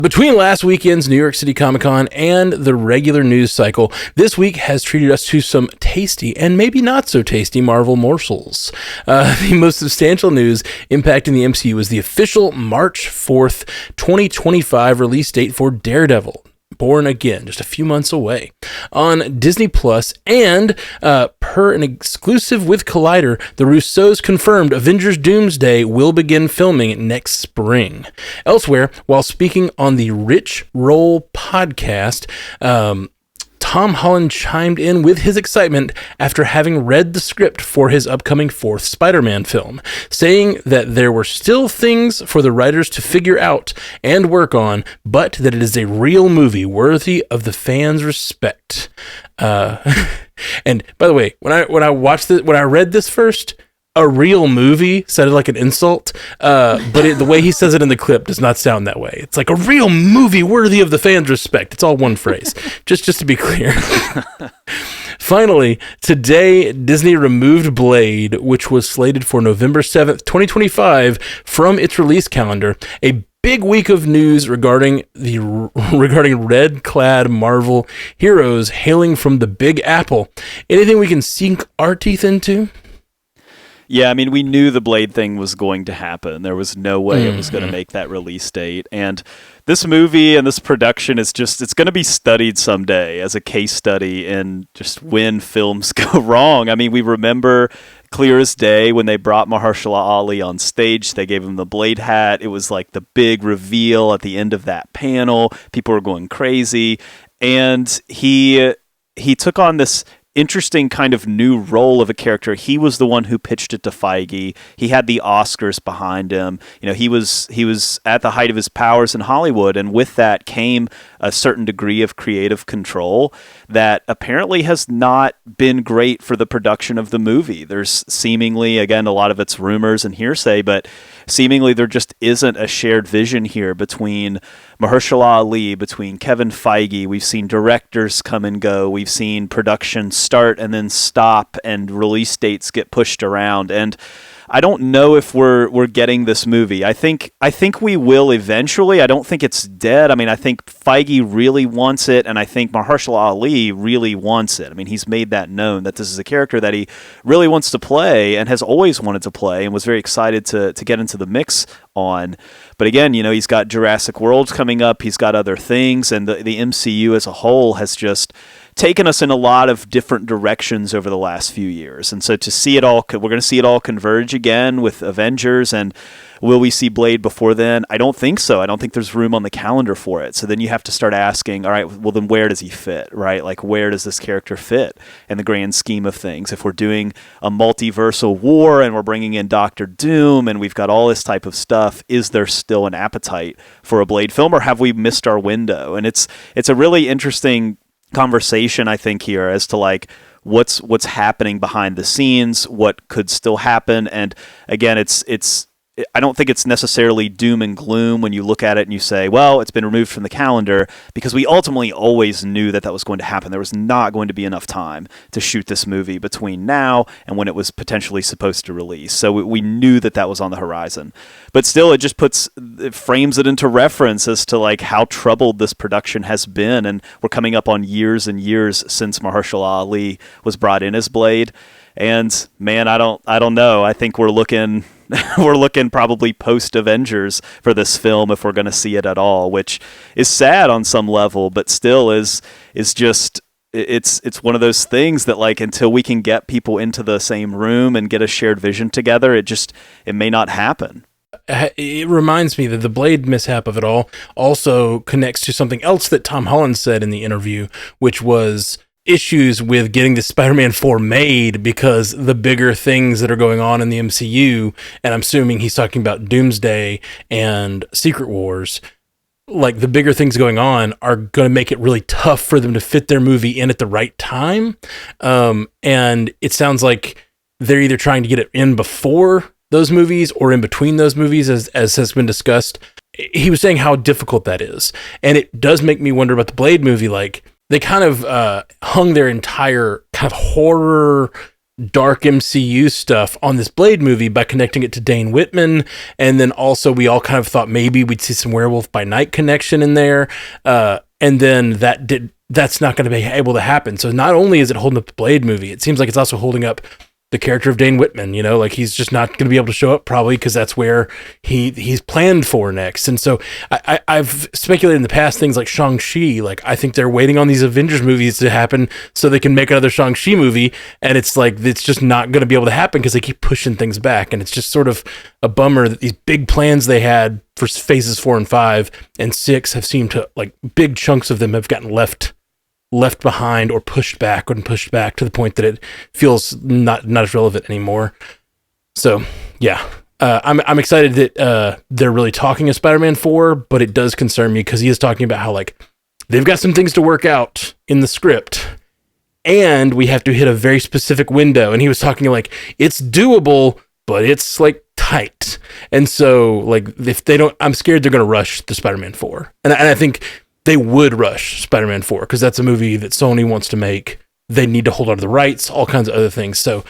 Between last weekend's New York City Comic Con and the regular news cycle, this week has treated us to some tasty and maybe not so tasty Marvel morsels. The most substantial news impacting the MCU was the official March 4th, 2025 release date for Daredevil. Born Again, just a few months away, on Disney Plus, and per an exclusive with Collider, the Russos confirmed Avengers Doomsday will begin filming next spring. Elsewhere, while speaking on the Rich Roll podcast, Tom Holland chimed in with his excitement after having read the script for his upcoming fourth Spider-Man film, saying that there were still things for the writers to figure out and work on, but that it is a real movie worthy of the fans' respect. And by the way, when I read this first, a real movie sounded like an insult, but the way he says it in the clip does not sound that way. It's like a real movie worthy of the fans' respect. It's all one phrase, just to be clear. Finally, today, Disney removed Blade, which was slated for November 7th, 2025, from its release calendar. A big week of news regarding red-clad Marvel heroes hailing from the Big Apple. Anything we can sink our teeth into? Yeah, I mean, we knew the Blade thing was going to happen. There was no way it was going to make that release date. And this movie and this production is it's going to be studied someday as a case study in just when films go wrong. I mean, we remember clear as day when they brought Mahershala Ali on stage. They gave him the Blade hat. It was like the big reveal at the end of that panel. People were going crazy. And he took on this interesting kind of new role of a character. He was the one who pitched it to Feige. He had the Oscars behind him. You know, he was at the height of his powers in Hollywood, and with that came a certain degree of creative control that apparently has not been great for the production of the movie. There's seemingly, again, a lot of it's rumors and hearsay, but seemingly there just isn't a shared vision here between Mahershala Ali, between Kevin Feige. We've seen directors come and go. We've seen production start and then stop, and release dates get pushed around. And I don't know if we're getting this movie. I think we will eventually. I don't think it's dead. I mean, I think Feige really wants it, and I think Mahershala Ali really wants it. I mean, he's made that known that this is a character that he really wants to play and has always wanted to play, and was very excited to get into the mix on. But again, you know, he's got Jurassic World coming up. He's got other things, and the MCU as a whole has just taken us in a lot of different directions over the last few years. And so to see it all, we're going to see it all converge again with Avengers. And will we see Blade before then? I don't think so. I don't think there's room on the calendar for it. So then you have to start asking, all right, well then where does he fit, right? Like, where does this character fit in the grand scheme of things? If we're doing a multiversal war and we're bringing in Doctor Doom and we've got all this type of stuff, is there still an appetite for a Blade film, or have we missed our window? And it's a really interesting conversation, I think, here as to like what's happening behind the scenes, what could still happen. And again, I don't think it's necessarily doom and gloom when you look at it and you say, well, it's been removed from the calendar, because we ultimately always knew that was going to happen. There was not going to be enough time to shoot this movie between now and when it was potentially supposed to release. So we knew that was on the horizon. But still, it frames it into reference as to like how troubled this production has been. And we're coming up on years and years since Mahershala Ali was brought in as Blade. And man, I don't know. I think we're looking probably post Avengers for this film if we're going to see it at all, which is sad on some level, but still is just it's one of those things that like until we can get people into the same room and get a shared vision together, it may not happen. It reminds me that the Blade mishap of it all also connects to something else that Tom Holland said in the interview, which was issues with getting the Spider-Man 4 made because the bigger things that are going on in the MCU, and I'm assuming he's talking about Doomsday and Secret Wars, like the bigger things going on are going to make it really tough for them to fit their movie in at the right time. And it sounds like they're either trying to get it in before those movies or in between those movies, as has been discussed. He was saying how difficult that is. And it does make me wonder about the Blade movie. Like, they kind of hung their entire kind of horror dark MCU stuff on this Blade movie by connecting it to Dane Whitman. And then also we all kind of thought maybe we'd see some Werewolf by Night connection in there. And then that's not going to be able to happen. So not only is it holding up the Blade movie, it seems like it's also holding up the character of Dane Whitman, like he's just not going to be able to show up probably because that's where he's planned for next. And so I've speculated in the past things like Shang-Chi, like I think they're waiting on these Avengers movies to happen so they can make another Shang-Chi movie. And it's like, it's just not going to be able to happen because they keep pushing things back. And it's just sort of a bummer that these big plans they had for phases 4 and 5 and 6 have seemed to, like, big chunks of them have gotten left behind or pushed back to the point that it feels not as relevant anymore. So yeah, I'm excited that they're really talking of Spider-Man 4, but it does concern me because he is talking about how like they've got some things to work out in the script and we have to hit a very specific window. And he was talking like it's doable, but it's like tight. And so like if they don't, I'm scared they're going to rush the Spider-Man 4. And I think they would rush Spider-Man 4 because that's a movie that Sony wants to make. They need to hold on to the rights, all kinds of other things. So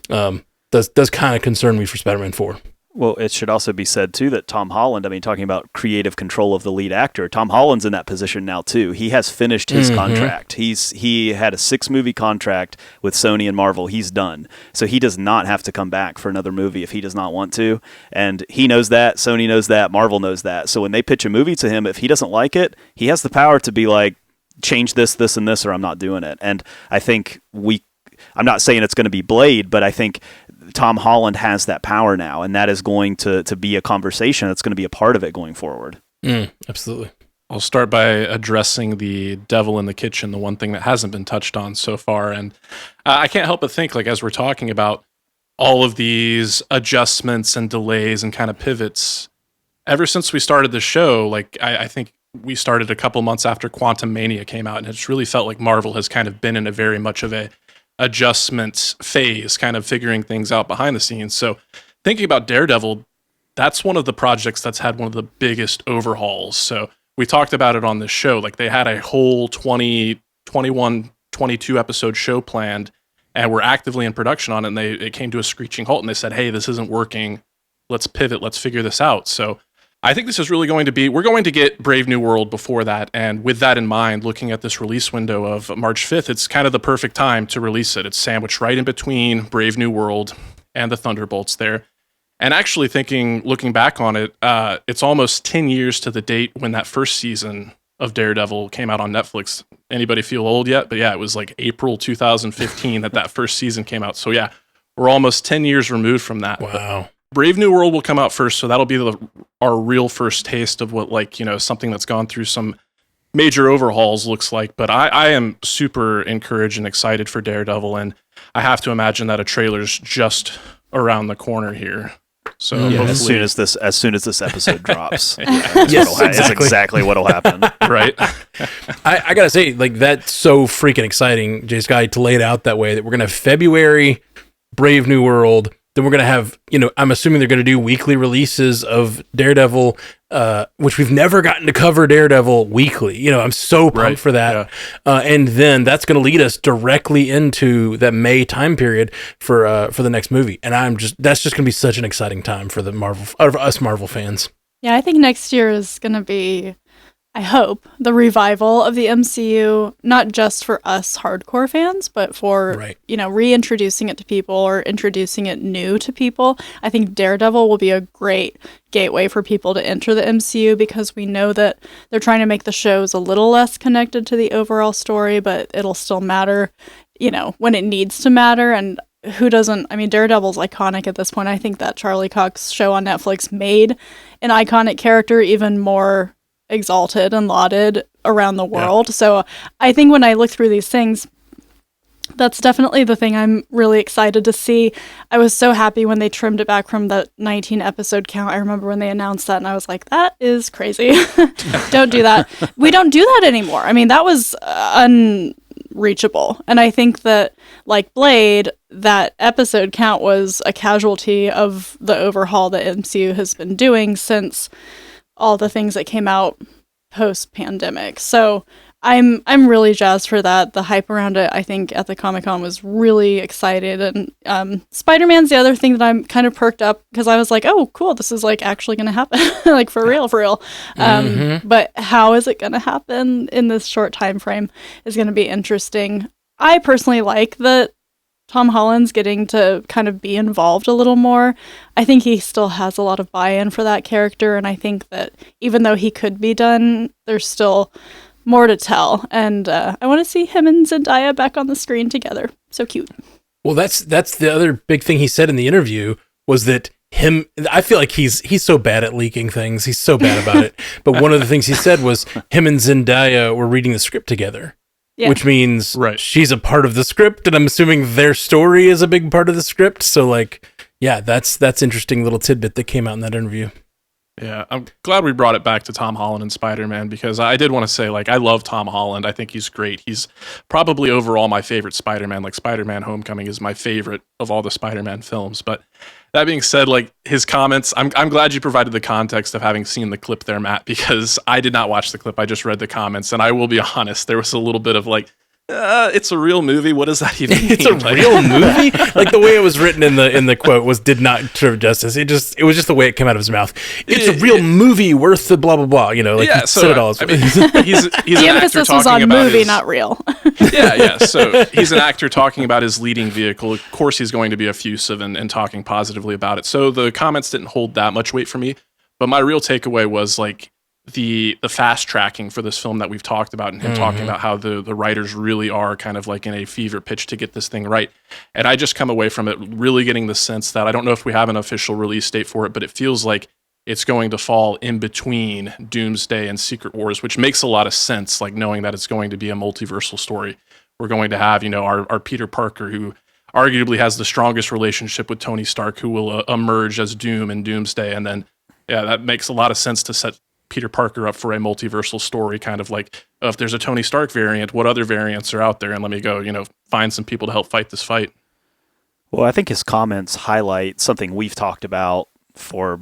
does kind of concern me for Spider-Man 4. Well, it should also be said, too, that Tom Holland, I mean, talking about creative control of the lead actor, Tom Holland's in that position now, too. He has finished his contract. He had a 6-movie contract with Sony and Marvel. He's done. So he does not have to come back for another movie if he does not want to. And he knows that. Sony knows that. Marvel knows that. So when they pitch a movie to him, if he doesn't like it, he has the power to be like, change this, this, and this, or I'm not doing it. And I think I'm not saying it's going to be Blade, but I think Tom Holland has that power now, and that is going to be a conversation that's going to be a part of it going forward. Absolutely. I'll start by addressing the devil in the kitchen, the one thing that hasn't been touched on so far. And I can't help but think, like, as we're talking about all of these adjustments and delays and kind of pivots, ever since we started the show, like, I think we started a couple months after Quantum Mania came out, and it's really felt like Marvel has kind of been in a very much of a adjustment phase, kind of figuring things out behind the scenes. So thinking about Daredevil, that's one of the projects that's had one of the biggest overhauls. So we talked about it on this show. Like they had a whole 20, 21, 22 episode show planned and were actively in production on it. And it came to a screeching halt and they said, hey, this isn't working. Let's pivot. Let's figure this out. So I think this is really going to be, we're going to get Brave New World before that. And with that in mind, looking at this release window of March 5th, it's kind of the perfect time to release it. It's sandwiched right in between Brave New World and the Thunderbolts there. And actually looking back on it, it's almost 10 years to the date when that first season of Daredevil came out on Netflix. Anybody feel old yet? But yeah, it was like April 2015 that first season came out. So yeah, we're almost 10 years removed from that. Wow. Brave New World will come out first, so that'll be our real first taste of what, like, you know, something that's gone through some major overhauls looks like. But I am super encouraged and excited for Daredevil, and I have to imagine that a trailer's just around the corner here. So yeah, as soon as this episode drops, that's exactly what'll happen. Right. I gotta say, like, that's so freaking exciting, Jay Sky, to lay it out that way. That we're gonna have February Brave New World. Then we're going to have, you know, I'm assuming they're going to do weekly releases of Daredevil, which we've never gotten to cover Daredevil weekly. You know, I'm so pumped for that. Yeah. And then that's going to lead us directly into that May time period for the next movie. And that's just going to be such an exciting time for us Marvel fans. Yeah, I think next year is going to be, I hope, the revival of the MCU, not just for us hardcore fans, but for, you know, reintroducing it to people or introducing it new to people. I think Daredevil will be a great gateway for people to enter the MCU because we know that they're trying to make the shows a little less connected to the overall story, but it'll still matter, you know, when it needs to matter. And who doesn't? I mean, Daredevil's iconic at this point. I think that Charlie Cox show on Netflix made an iconic character even more exalted and lauded around the world. Yeah. So I think when I look through these things, that's definitely the thing I'm really excited to see. I was so happy when they trimmed it back from the 19 episode count. I remember when they announced that and I was like, that is crazy. Don't do that. We don't do that anymore. I mean, that was unreachable. And I think that, like Blade, that episode count was a casualty of the overhaul that MCU has been doing since all the things that came out post-pandemic. So I'm really jazzed for that. The hype around it, I think, at the Comic-Con was really excited. And Spider-Man's the other thing that I'm kind of perked up because I was like, oh, cool, this is like actually going to happen, like for real. But how is it going to happen in this short time frame is going to be interesting. I personally like that Tom Holland's getting to kind of be involved a little more. I think he still has a lot of buy-in for that character, and I think that even though he could be done, there's still more to tell. And I want to see him and Zendaya back on the screen together. So cute. Well, that's the other big thing he said in the interview was that I feel like he's so bad at leaking things. He's so bad about it. But one of the things he said was him and Zendaya were reading the script together. Yeah. Which means she's a part of the script, and I'm assuming their story is a big part of the script. So, like, yeah, that's interesting little tidbit that came out in that interview. Yeah, I'm glad we brought it back to Tom Holland and Spider-Man because I did want to say, like, I love Tom Holland. I think he's great. He's probably overall my favorite Spider-Man. Like, Spider-Man Homecoming is my favorite of all the Spider-Man films. But that being said, like, his comments, I'm glad you provided the context of having seen the clip there, Matt, because I did not watch the clip. I just read the comments, and I will be honest, there was a little bit of like, it's a real movie. What does that even mean? It's a real movie? Like the way it was written in the quote did not serve justice. It was just the way it came out of his mouth. It's a real movie worth the blah blah blah. You know, like he said it all. I mean, he's the emphasis was on movie, not real. Yeah. So he's an actor talking about his leading vehicle. Of course, he's going to be effusive and talking positively about it. So the comments didn't hold that much weight for me. But my real takeaway was like the fast tracking for this film that we've talked about, and him talking about how the writers really are kind of like in a fever pitch to get this thing right. And I just come away from it really getting the sense that I don't know if we have an official release date for it, but it feels like it's going to fall in between Doomsday and Secret Wars, which makes a lot of sense, like knowing that it's going to be a multiversal story. We're going to have, our Peter Parker, who arguably has the strongest relationship with Tony Stark, who will emerge as Doom in Doomsday. And then, that makes a lot of sense to set Peter Parker up for a multiversal story, kind of like, if there's a Tony Stark variant, what other variants are out there? And let me go, find some people to help fight this fight. Well, I think his comments highlight something we've talked about for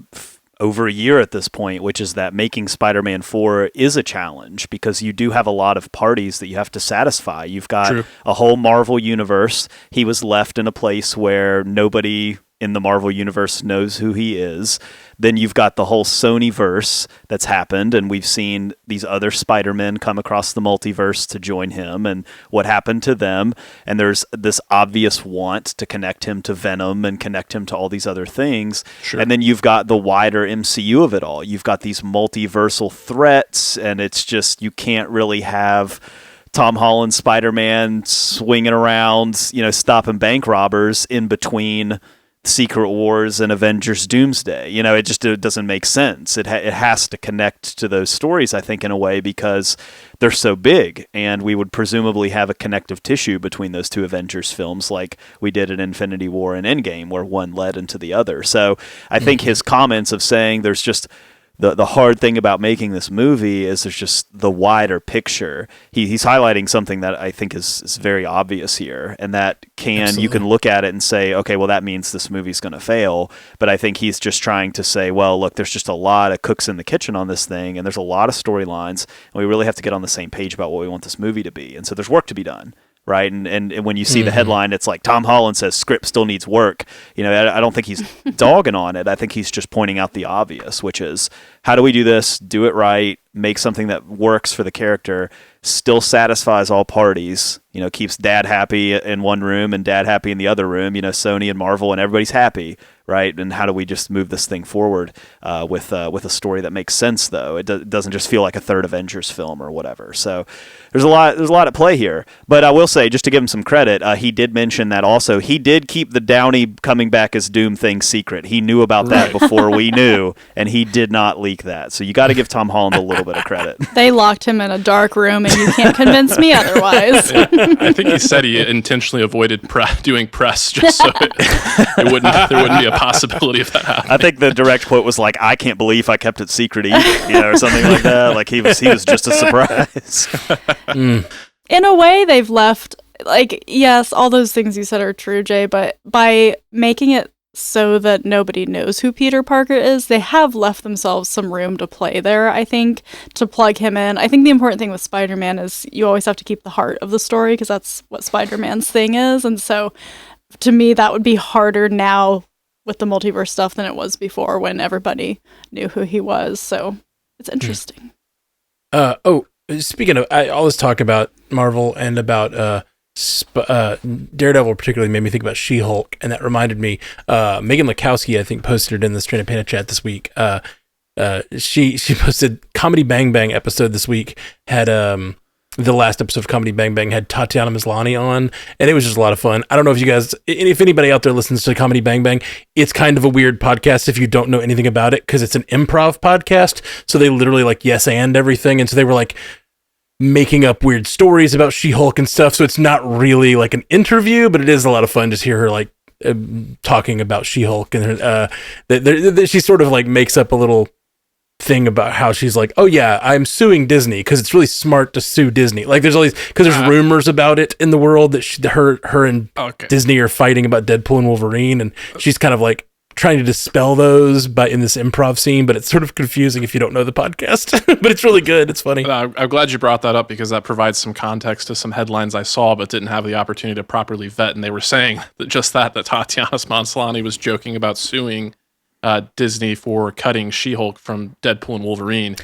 over a year at this point, which is that making Spider-Man 4 is a challenge because you do have a lot of parties that you have to satisfy. You've got a whole Marvel universe. He was left in a place where nobody in the Marvel universe knows who he is. Then you've got the whole Sony-verse that's happened, and we've seen these other Spider-Men come across the multiverse to join him, and what happened to them. And there's this obvious want to connect him to Venom and connect him to all these other things. Sure. And then you've got the wider MCU of it all. You've got these multiversal threats, and it's just, you can't really have Tom Holland Spider-Man swinging around, stopping bank robbers in between Secret Wars and Avengers Doomsday. It doesn't make sense. It has to connect to those stories, I think, in a way, because they're so big, and we would presumably have a connective tissue between those two Avengers films like we did in Infinity War and Endgame, where one led into the other. So I think his comments of saying there's just the hard thing about making this movie is there's just the wider picture. He's highlighting something that I think is very obvious here, and that you can look at it and say, okay, well, that means this movie's going to fail. But I think he's just trying to say, well, look, there's just a lot of cooks in the kitchen on this thing, and there's a lot of storylines, and we really have to get on the same page about what we want this movie to be. And so there's work to be done. Right. And when you see the headline, it's like Tom Holland says script still needs work. I don't think he's dogging on it. I think he's just pointing out the obvious, which is, how do we do this? Do it right. Make something that works for the character, still satisfies all parties, keeps dad happy in one room and dad happy in the other room, Sony and Marvel, and everybody's happy. Right. And how do we just move this thing forward with a story that makes sense, though? It doesn't just feel like a third Avengers film or whatever. So there's a lot at play here. But I will say, just to give him some credit, he did mention that also he did keep the Downey coming back as Doom thing secret. He knew about that before we knew, and he did not leak that. So you got to give Tom Holland a little bit of credit. They locked him in a dark room, and you can't convince me otherwise. I think he said he intentionally avoided doing press just so there wouldn't be a possibility of that happening. I think the direct quote was like, "I can't believe I kept it secret," or something like that. Like he was just a surprise. In a way, they've left, like, yes, all those things you said are true, Jay, but by making it so that nobody knows who Peter Parker is. They have left themselves some room to play there, I think, to plug him in. I think the important thing with Spider-Man is you always have to keep the heart of the story, because that's what Spider-Man's thing is. And so to me, that would be harder now with the multiverse stuff than it was before, when everybody knew who he was. So it's interesting. Speaking of, I always talk about Marvel and about Daredevil particularly made me think about She-Hulk, and that reminded me, Megan Lakowski, I think, posted it in the Stranded Panda chat this week. She posted Comedy Bang Bang episode this week, had the last episode of Comedy Bang Bang had Tatiana Maslany on, and it was just a lot of fun. I don't know if you guys, if anybody out there listens to Comedy Bang Bang, it's kind of a weird podcast if you don't know anything about it, because it's an improv podcast, so they literally like yes and everything, and so they were like making up weird stories about She-Hulk and stuff, so it's not really like an interview, but it is a lot of fun to hear her like talking about She-Hulk, and she sort of like makes up a little thing about how she's like, oh yeah, I'm suing Disney because it's really smart to sue Disney. Like there's all these, because there's rumors about it in the world that her and Disney are fighting about Deadpool and Wolverine, and she's kind of like trying to dispel those in this improv scene, but it's sort of confusing if you don't know the podcast. But it's really good. It's funny. I'm glad you brought that up, because that provides some context to some headlines I saw but didn't have the opportunity to properly vet, and they were saying that Tatiana Maslany was joking about suing Disney for cutting She-Hulk from Deadpool and Wolverine.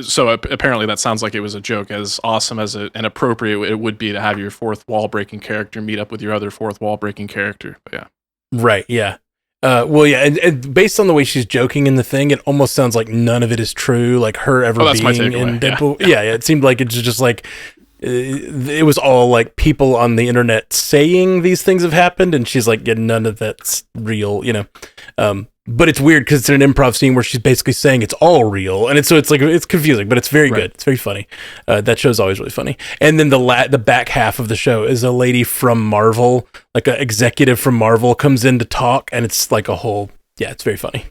So apparently that sounds like it was a joke. As awesome as and appropriate it would be to have your fourth wall breaking character meet up with your other fourth wall breaking character. But yeah. Right, yeah. And based on the way she's joking in the thing, it almost sounds like none of it is true, like her ever being in Deadpool. Yeah, it seemed like it's just like, it was all like people on the internet saying these things have happened, and she's like, yeah, none of that's real, you know. But it's weird because it's an improv scene where she's basically saying it's all real, and it's confusing, but it's very good. It's very funny. That show's always really funny. And then the back half of the show is a lady from Marvel, like an executive from Marvel, comes in to talk, and it's like a whole, it's very funny.